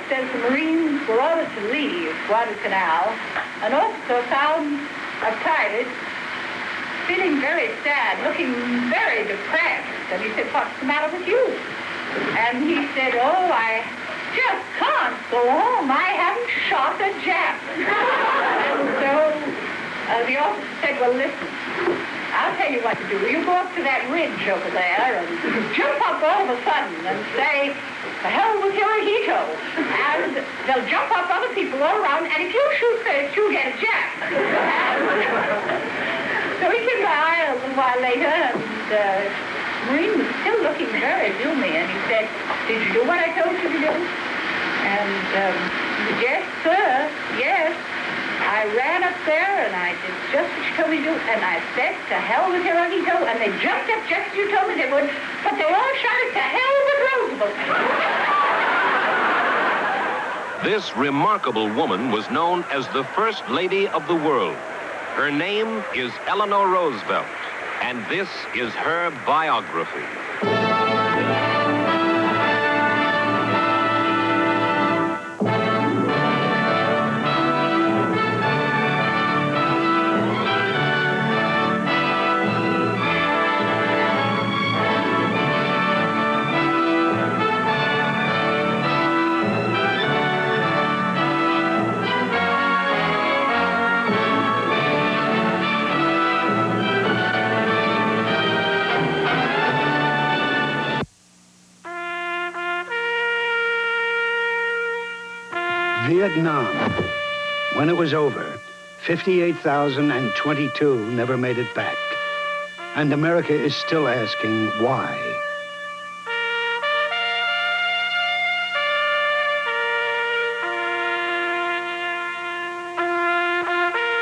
says the Marines were ordered to leave Guadalcanal, an officer found a pilot feeling very sad, looking very depressed. And he said, "What's the matter with you?" And he said, "Oh, I just can't go home. I haven't shot a Jap." And so the officer said, "Well, listen, I'll tell you what to do. You go up to that ridge over there and jump up all of a sudden and say, 'The hell with Hirohito.' And they'll jump up other people all around, and if you shoot first, you'll get a Jap." So he came by a little while later, and the Marine was still looking very gloomy, and he said, "Did you do what I told you to do?" And he said, "Yes, sir, yes. I ran up there, and I did just what you told me to do, and I said, 'To hell with Hirohito,' and they jumped up just as you told me they would, but they all shouted, 'To hell with Roosevelt.'" This remarkable woman was known as the First Lady of the World. Her name is Eleanor Roosevelt, and this is her biography. Vietnam. When it was over, 58,022 never made it back. And America is still asking why.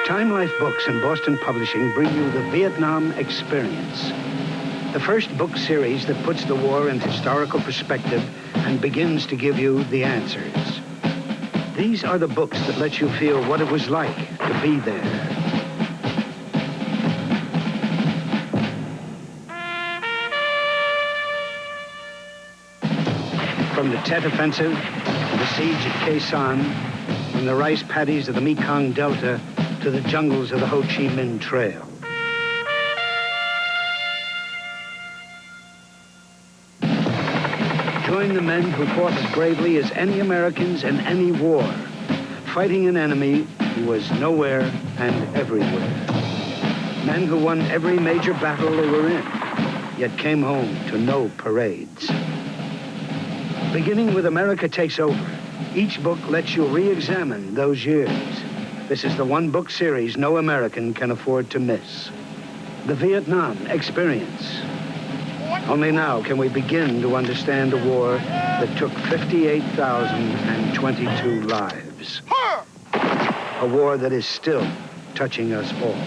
Time Life Books and Boston Publishing bring you the Vietnam Experience, the first book series that puts the war in historical perspective and begins to give you the answers. These are the books that let you feel what it was like to be there. From the Tet Offensive to the siege at Khe Sanh, from the rice paddies of the Mekong Delta to the jungles of the Ho Chi Minh Trail. Join the men who fought as bravely as any Americans in any war, fighting an enemy who was nowhere and everywhere. Men who won every major battle they were in, yet came home to no parades. Beginning with America Takes Over, each book lets you re-examine those years. This is the one book series no American can afford to miss. The Vietnam Experience. Only now can we begin to understand a war that took 58,022 lives. A war that is still touching us all.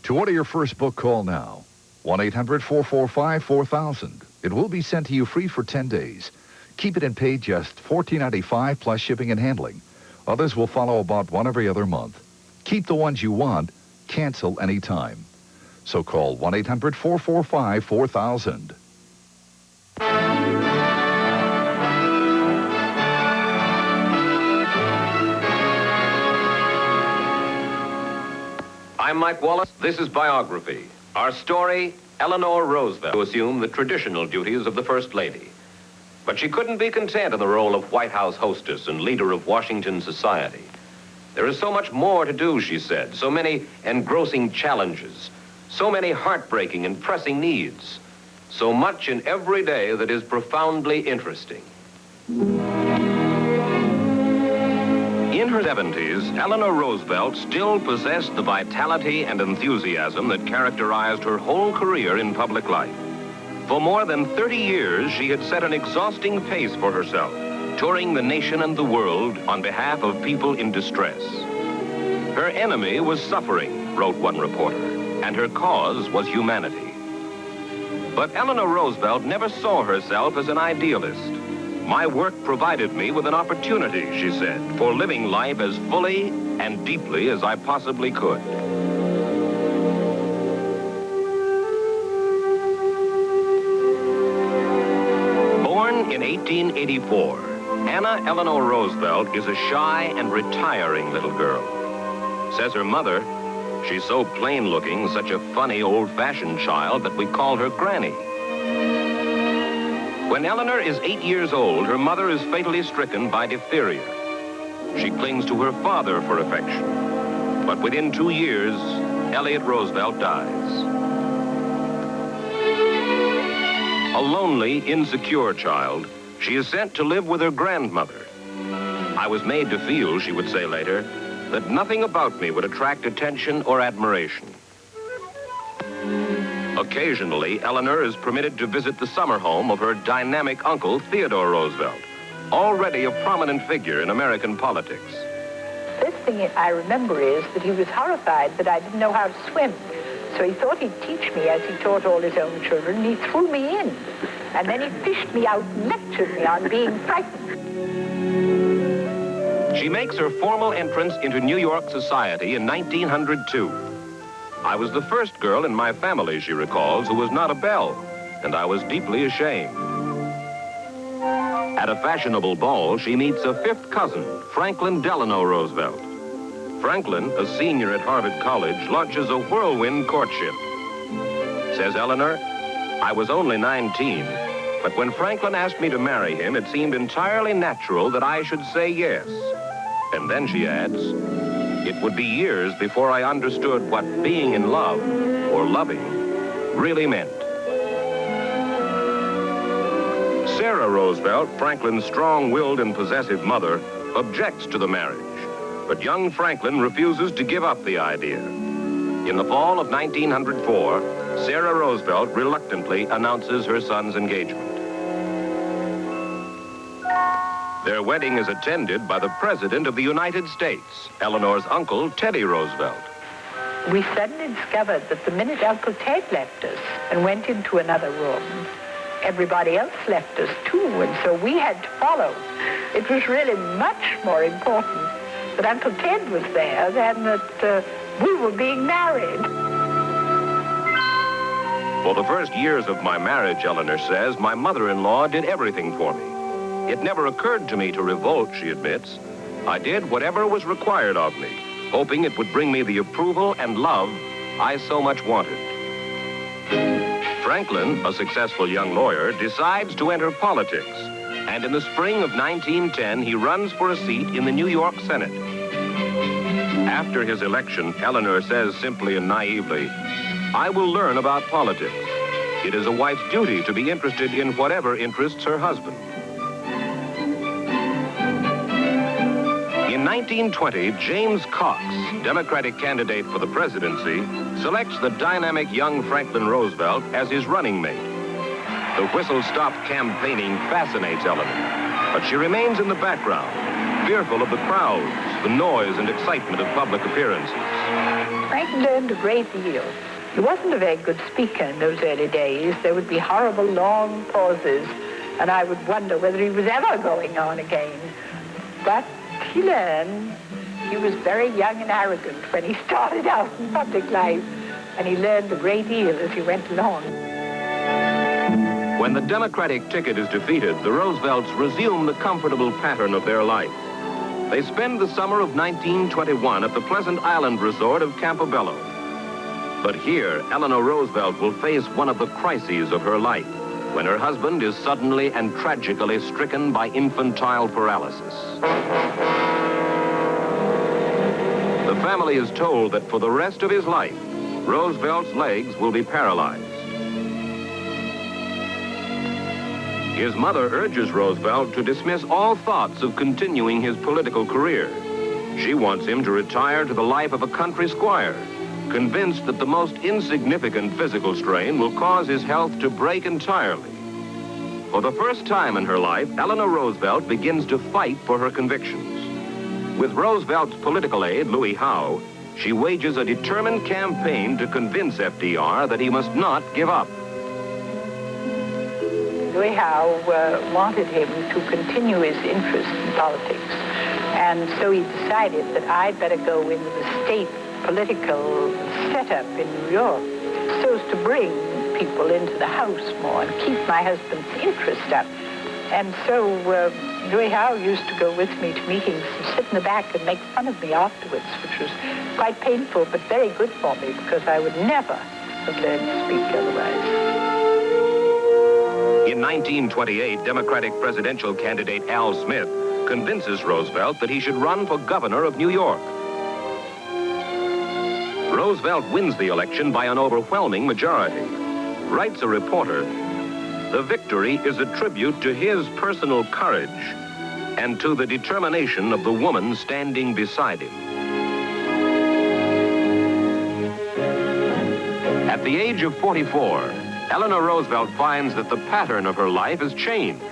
To order your first book, call now. 1-800-445-4000. It will be sent to you free for 10 days. Keep it and pay just $14.95 plus shipping and handling. Others will follow about one every other month. Keep the ones you want. Cancel anytime. So call 1-800-445-4000. I'm Mike Wallace. This is Biography. Our story, Eleanor Roosevelt, to assume the traditional duties of the First Lady. But she couldn't be content in the role of White House hostess and leader of Washington society. There is so much more to do, she said, so many engrossing challenges, so many heartbreaking and pressing needs, so much in every day that is profoundly interesting. In her 70s, Eleanor Roosevelt still possessed the vitality and enthusiasm that characterized her whole career in public life. For more than 30 years, she had set an exhausting pace for herself, touring the nation and the world on behalf of people in distress. Her enemy was suffering, wrote one reporter, and her cause was humanity. But Eleanor Roosevelt never saw herself as an idealist. My work provided me with an opportunity, she said, for living life as fully and deeply as I possibly could. Born in 1884, Anna Eleanor Roosevelt is a shy and retiring little girl. Says her mother, she's so plain-looking, such a funny, old-fashioned child that we call her Granny. When Eleanor is 8 years old, her mother is fatally stricken by diphtheria. She clings to her father for affection. But within 2 years, Elliot Roosevelt dies. A lonely, insecure child, she is sent to live with her grandmother. I was made to feel, she would say later, that nothing about me would attract attention or admiration. Occasionally, Eleanor is permitted to visit the summer home of her dynamic uncle, Theodore Roosevelt, already a prominent figure in American politics. First thing I remember is that he was horrified that I didn't know how to swim. So he thought he'd teach me as he taught all his own children, and he threw me in. And then he fished me out and lectured me on being frightened. She makes her formal entrance into New York society in 1902. I was the first girl in my family, she recalls, who was not a belle, and I was deeply ashamed. At a fashionable ball, she meets a fifth cousin, Franklin Delano Roosevelt. Franklin, a senior at Harvard College, launches a whirlwind courtship. Says Eleanor, I was only 19, but when Franklin asked me to marry him, it seemed entirely natural that I should say yes. And then she adds, it would be years before I understood what being in love, or loving, really meant. Sarah Roosevelt, Franklin's strong-willed and possessive mother, objects to the marriage. But young Franklin refuses to give up the idea. In the fall of 1904, Sarah Roosevelt reluctantly announces her son's engagement. Their wedding is attended by the President of the United States, Eleanor's uncle, Teddy Roosevelt. We suddenly discovered that the minute Uncle Ted left us and went into another room, everybody else left us too, and so we had to follow. It was really much more important that Uncle Ted was there than that we were being married. For the first years of my marriage, Eleanor says, my mother-in-law did everything for me. It never occurred to me to revolt, she admits. I did whatever was required of me, hoping it would bring me the approval and love I so much wanted. Franklin, a successful young lawyer, decides to enter politics. And in the spring of 1910, he runs for a seat in the New York Senate. After his election, Eleanor says simply and naively, I will learn about politics. It is a wife's duty to be interested in whatever interests her husband. In 1920, James Cox, Democratic candidate for the presidency, selects the dynamic young Franklin Roosevelt as his running mate. The whistle-stop campaigning fascinates Eleanor, but she remains in the background, fearful of the crowds, the noise and excitement of public appearances. Frank learned a great deal. He wasn't a very good speaker in those early days. There would be horrible long pauses, and I would wonder whether he was ever going on again. But he learned. He was very young and arrogant when he started out in public life, and he learned a great deal as he went along. When the Democratic ticket is defeated, the Roosevelts resume the comfortable pattern of their life. They spend the summer of 1921 at the pleasant island resort of Campobello. But here, Eleanor Roosevelt will face one of the crises of her life, when her husband is suddenly and tragically stricken by infantile paralysis. The family is told that for the rest of his life, Roosevelt's legs will be paralyzed. His mother urges Roosevelt to dismiss all thoughts of continuing his political career. She wants him to retire to the life of a country squire, convinced that the most insignificant physical strain will cause his health to break entirely. For the first time in her life, Eleanor Roosevelt begins to fight for her convictions. With Roosevelt's political aide, Louis Howe, she wages a determined campaign to convince FDR that he must not give up. Louis Howe wanted him to continue his interest in politics, and so he decided that I'd better go into the state political setup in New York so as to bring people into the house more and keep my husband's interest up. And so Joey Howe used to go with me to meetings and sit in the back and make fun of me afterwards, which was quite painful, but very good for me, because I would never have learned to speak otherwise. In 1928, Democratic presidential candidate Al Smith convinces Roosevelt that he should run for governor of New York. Roosevelt wins the election by an overwhelming majority. Writes a reporter, "The victory is a tribute to his personal courage and to the determination of the woman standing beside him." At the age of 44, Eleanor Roosevelt finds that the pattern of her life has changed.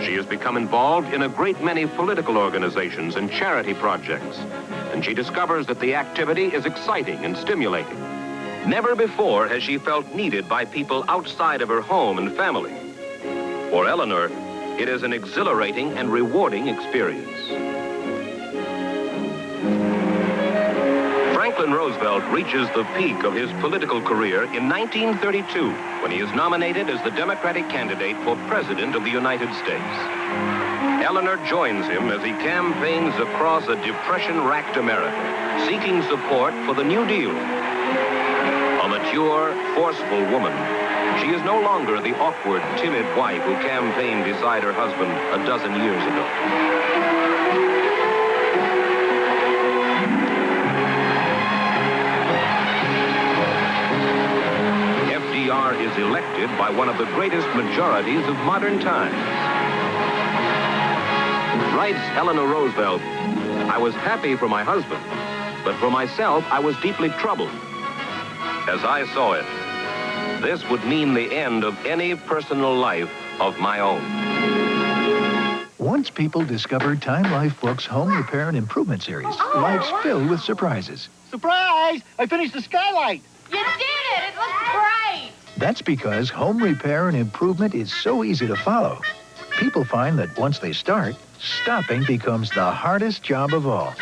She has become involved in a great many political organizations and charity projects, and she discovers that the activity is exciting and stimulating. Never before has she felt needed by people outside of her home and family. For Eleanor, it is an exhilarating and rewarding experience. Franklin Roosevelt reaches the peak of his political career in 1932 when he is nominated as the Democratic candidate for President of the United States. Eleanor joins him as he campaigns across a depression-racked America, seeking support for the New Deal. A mature, forceful woman, she is no longer the awkward, timid wife who campaigned beside her husband a dozen years ago. FDR is elected by one of the greatest majorities of modern times. Writes Eleanor Roosevelt, "I was happy for my husband, but for myself, I was deeply troubled. As I saw it, this would mean the end of any personal life of my own." Once people discovered Time Life Books' Home Repair and Improvement Series, life's filled with surprises. Surprise! I finished the skylight. You did it! It looks great! That's because home repair and improvement is so easy to follow. People find that once they start, stopping becomes the hardest job of all.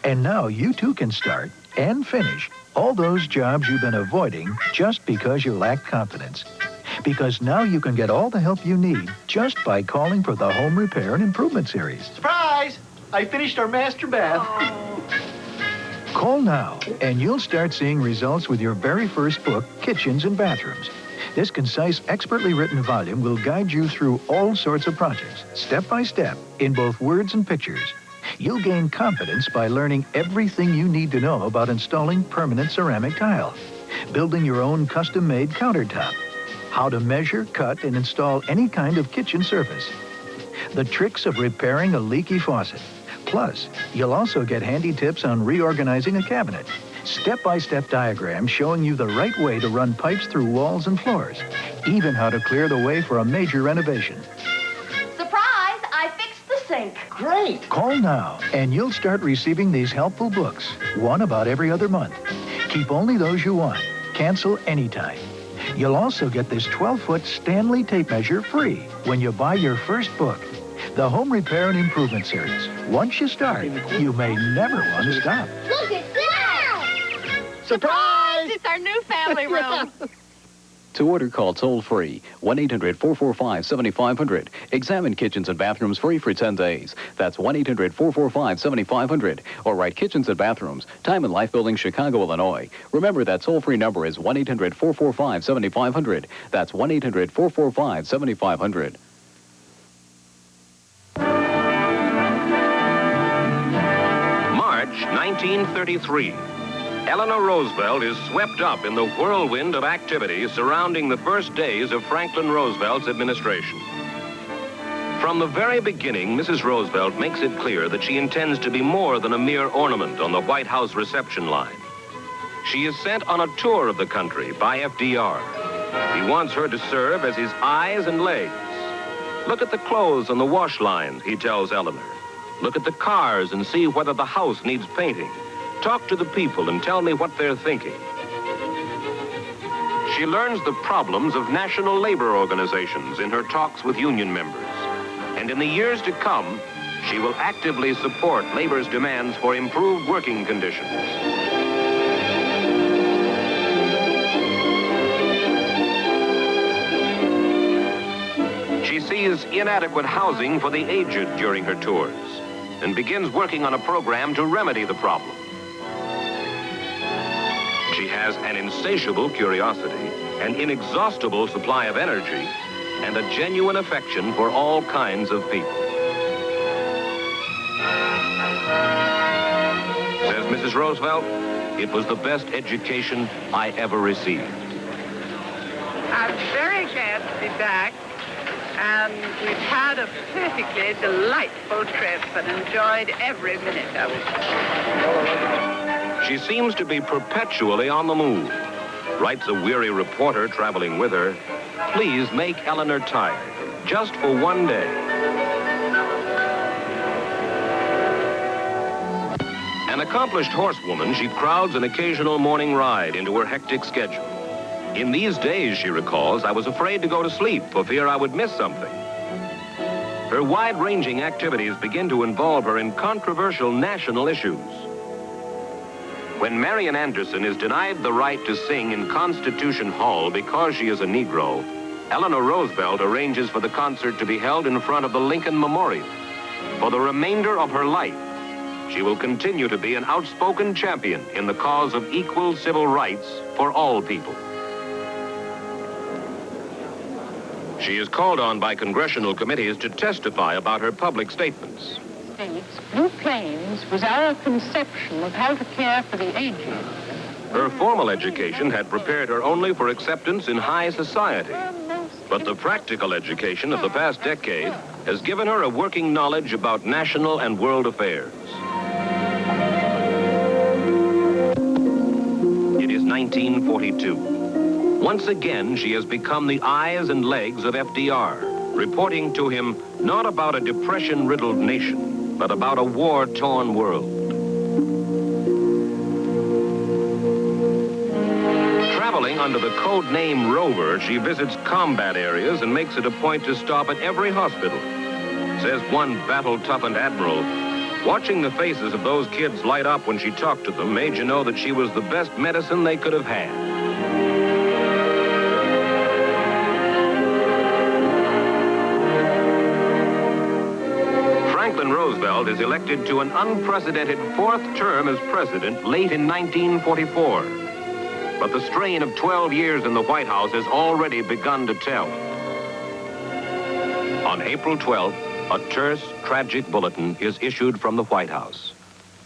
And now you too can start and finish all those jobs you've been avoiding just because you lack confidence. Because now you can get all the help you need just by calling for the Home Repair and Improvement Series. Surprise! I finished our master bath. Call now, and you'll start seeing results with your very first book, Kitchens and Bathrooms. This concise, expertly written volume will guide you through all sorts of projects, step by step, in both words and pictures. You'll gain confidence by learning everything you need to know about installing permanent ceramic tile, building your own custom-made countertop, how to measure, cut, and install any kind of kitchen surface, the tricks of repairing a leaky faucet. Plus, you'll also get handy tips on reorganizing a cabinet, step-by-step diagrams showing you the right way to run pipes through walls and floors, even how to clear the way for a major renovation. Surprise! I fixed the sink. Great! Call now, and you'll start receiving these helpful books, one about every other month. Keep only those you want. Cancel anytime. You'll also get this 12-foot Stanley tape measure free when you buy your first book, the Home Repair and Improvement Series. Once you start, you may never want to stop. Look, it's that! Surprise! It's our new family room. To order, call toll-free, 1-800-445-7500. Examine kitchens and bathrooms free for 10 days. That's 1-800-445-7500. Or write Kitchens and Bathrooms, Time and Life Building, Chicago, Illinois. Remember, that toll-free number is 1-800-445-7500. That's 1-800-445-7500. March 1933. Eleanor Roosevelt is swept up in the whirlwind of activities surrounding the first days of Franklin Roosevelt's administration. From the very beginning, Mrs. Roosevelt makes it clear that she intends to be more than a mere ornament on the White House reception line. She is sent on a tour of the country by FDR. He wants her to serve as his eyes and legs. Look at the clothes on the wash lines, he tells Eleanor. Look at the cars and see whether the house needs painting. Talk to the people and tell me what they're thinking. She learns the problems of national labor organizations in her talks with union members. And in the years to come, she will actively support labor's demands for improved working conditions. She sees inadequate housing for the aged during her tours and begins working on a program to remedy the problem. She has an insatiable curiosity, an inexhaustible supply of energy, and a genuine affection for all kinds of people. Says Mrs. Roosevelt, it was the best education I ever received. I'm very glad to be back, and we've had a perfectly delightful trip and enjoyed every minute of it. She seems to be perpetually on the move. Writes a weary reporter traveling with her, please make Eleanor tired, just for one day. An accomplished horsewoman, she crowds an occasional morning ride into her hectic schedule. In these days, she recalls, I was afraid to go to sleep for fear I would miss something. Her wide-ranging activities begin to involve her in controversial national issues. When Marian Anderson is denied the right to sing in Constitution Hall because she is a Negro, Eleanor Roosevelt arranges for the concert to be held in front of the Lincoln Memorial. For the remainder of her life, she will continue to be an outspoken champion in the cause of equal civil rights for all people. She is called on by congressional committees to testify about her public statements. Blue Plains was our conception of how to care for the aged. Her formal education had prepared her only for acceptance in high society. But the practical education of the past decade has given her a working knowledge about national and world affairs. It is 1942. Once again, she has become the eyes and legs of FDR, reporting to him not about a depression-riddled nation, but about a war-torn world. Traveling under the code name Rover, she visits combat areas and makes it a point to stop at every hospital. Says one battle-toughened admiral, watching the faces of those kids light up when she talked to them made you know that she was the best medicine they could have had. Franklin Roosevelt is elected to an unprecedented fourth term as president late in 1944. But the strain of 12 years in the White House has already begun to tell. On April 12th, a terse, tragic bulletin is issued from the White House.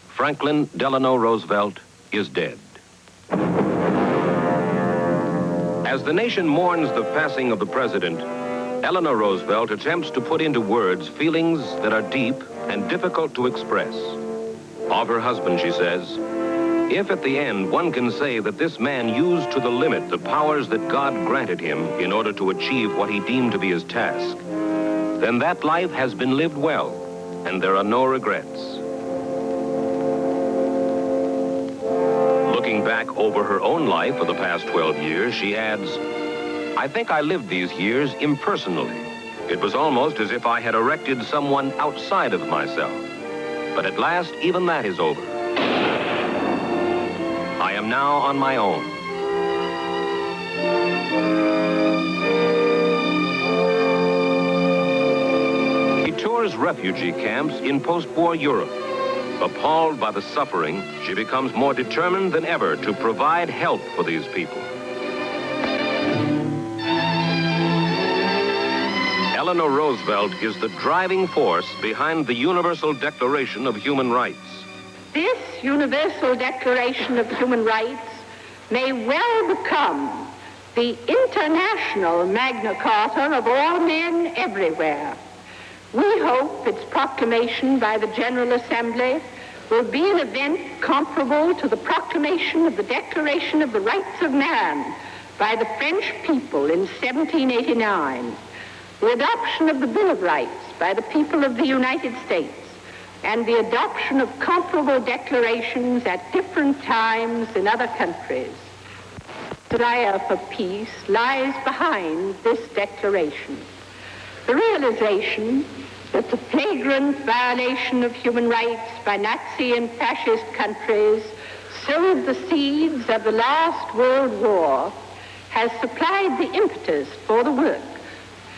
Franklin Delano Roosevelt is dead. As the nation mourns the passing of the president, Eleanor Roosevelt attempts to put into words feelings that are deep and difficult to express. Of her husband, she says, if at the end one can say that this man used to the limit the powers that God granted him in order to achieve what he deemed to be his task, then that life has been lived well, and there are no regrets. Looking back over her own life for the past 12 years, she adds, I think I lived these years impersonally. It was almost as if I had erected someone outside of myself. But at last, even that is over. I am now on my own. She tours refugee camps in post-war Europe. Appalled by the suffering, she becomes more determined than ever to provide help for these people. Eleanor Roosevelt is the driving force behind the Universal Declaration of Human Rights. This Universal Declaration of Human Rights may well become the international Magna Carta of all men everywhere. We hope its proclamation by the General Assembly will be an event comparable to the proclamation of the Declaration of the Rights of Man by the French people in 1789, the adoption of the Bill of Rights by the people of the United States, and the adoption of comparable declarations at different times in other countries. The desire for peace lies behind this declaration. The realization that the flagrant violation of human rights by Nazi and fascist countries sowed the seeds of the last World War has supplied the impetus for the work.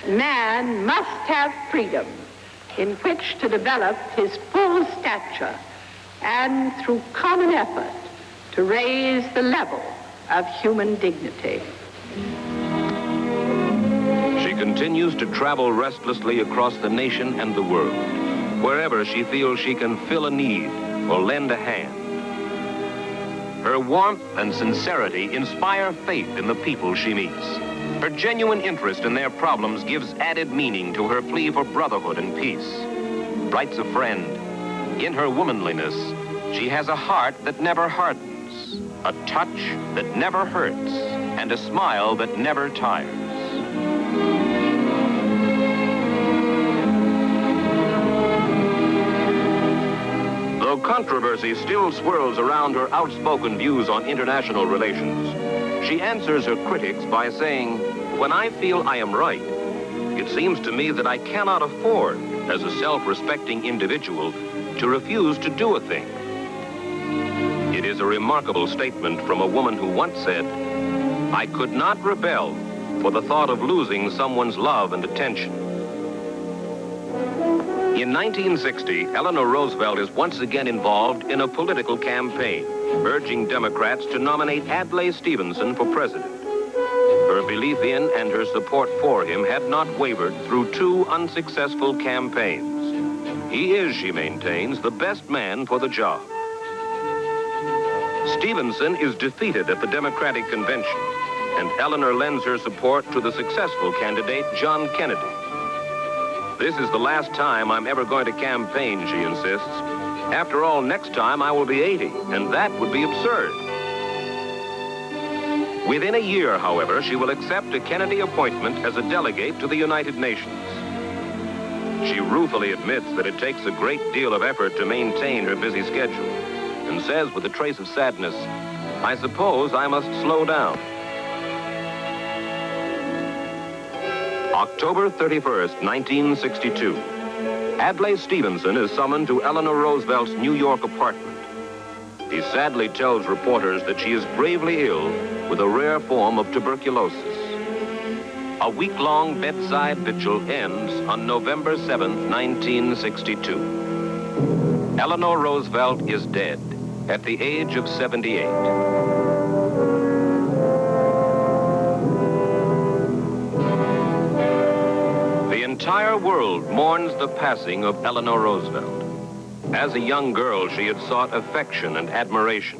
Man must have freedom in which to develop his full stature and through common effort to raise the level of human dignity. She continues to travel restlessly across the nation and the world, wherever she feels she can fill a need or lend a hand. Her warmth and sincerity inspire faith in the people she meets. Her genuine interest in their problems gives added meaning to her plea for brotherhood and peace. Writes a friend, in her womanliness, she has a heart that never hardens, a touch that never hurts, and a smile that never tires. Though controversy still swirls around her outspoken views on international relations, she answers her critics by saying, when I feel I am right, it seems to me that I cannot afford, as a self-respecting individual, to refuse to do a thing. It is a remarkable statement from a woman who once said, I could not rebel for the thought of losing someone's love and attention. In 1960, Eleanor Roosevelt is once again involved in a political campaign, urging Democrats to nominate Adlai Stevenson for president. Her belief in and her support for him had not wavered through two unsuccessful campaigns. He is, she maintains, the best man for the job. Stevenson is defeated at the Democratic convention, and Eleanor lends her support to the successful candidate, John Kennedy. This is the last time I'm ever going to campaign, she insists. After all, next time I will be 80, and that would be absurd. Within a year, however, she will accept a Kennedy appointment as a delegate to the United Nations. She ruefully admits that it takes a great deal of effort to maintain her busy schedule, and says with a trace of sadness, I suppose I must slow down. October 31st, 1962. Adlai Stevenson is summoned to Eleanor Roosevelt's New York apartment. He sadly tells reporters that she is gravely ill with a rare form of tuberculosis. A week-long bedside vigil ends on November 7th, 1962. Eleanor Roosevelt is dead at the age of 78. The entire world mourns the passing of Eleanor Roosevelt. As a young girl, she had sought affection and admiration.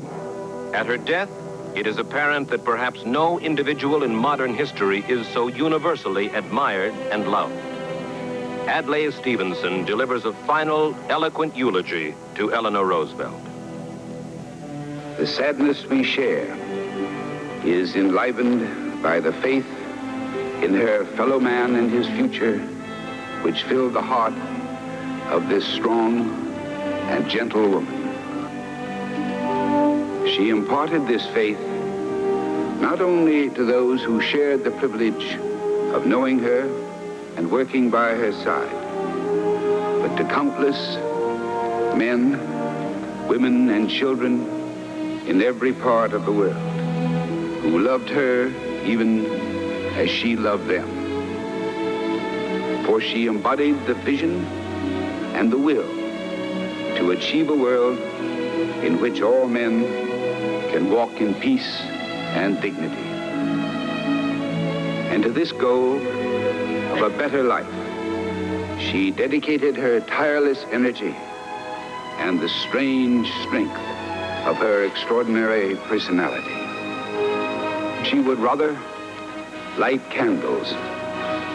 At her death, it is apparent that perhaps no individual in modern history is so universally admired and loved. Adlai Stevenson delivers a final, eloquent eulogy to Eleanor Roosevelt. The sadness we share is enlivened by the faith in her fellow man and his future, which filled the heart of this strong and gentle woman. She imparted this faith not only to those who shared the privilege of knowing her and working by her side, but to countless men, women, and children in every part of the world who loved her even as she loved them. For she embodied the vision and the will to achieve a world in which all men can walk in peace and dignity. And to this goal of a better life, she dedicated her tireless energy and the strange strength of her extraordinary personality. She would rather light candles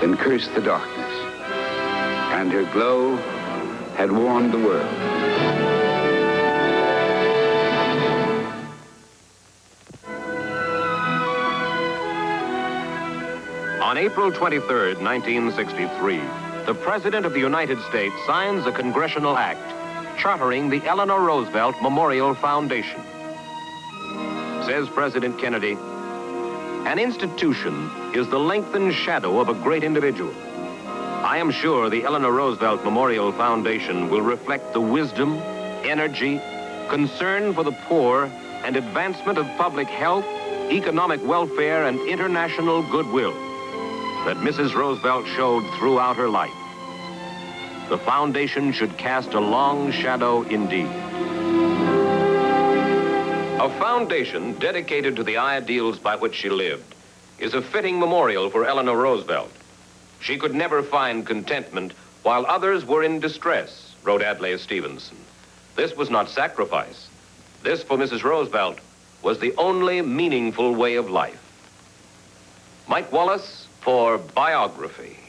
than curse the darkness, and her glow had warmed the world. On April 23rd, 1963, the President of the United States signs a congressional act chartering the Eleanor Roosevelt Memorial Foundation. Says President Kennedy, an institution is the lengthened shadow of a great individual. I am sure the Eleanor Roosevelt Memorial Foundation will reflect the wisdom, energy, concern for the poor, and advancement of public health, economic welfare, and international goodwill. that Mrs. Roosevelt showed throughout her life. The foundation should cast a long shadow indeed. A foundation dedicated to the ideals by which she lived is a fitting memorial for Eleanor Roosevelt. She could never find contentment while others were in distress, wrote Adlai Stevenson. This was not sacrifice. This, for Mrs. Roosevelt, was the only meaningful way of life. Mike Wallace for Biography.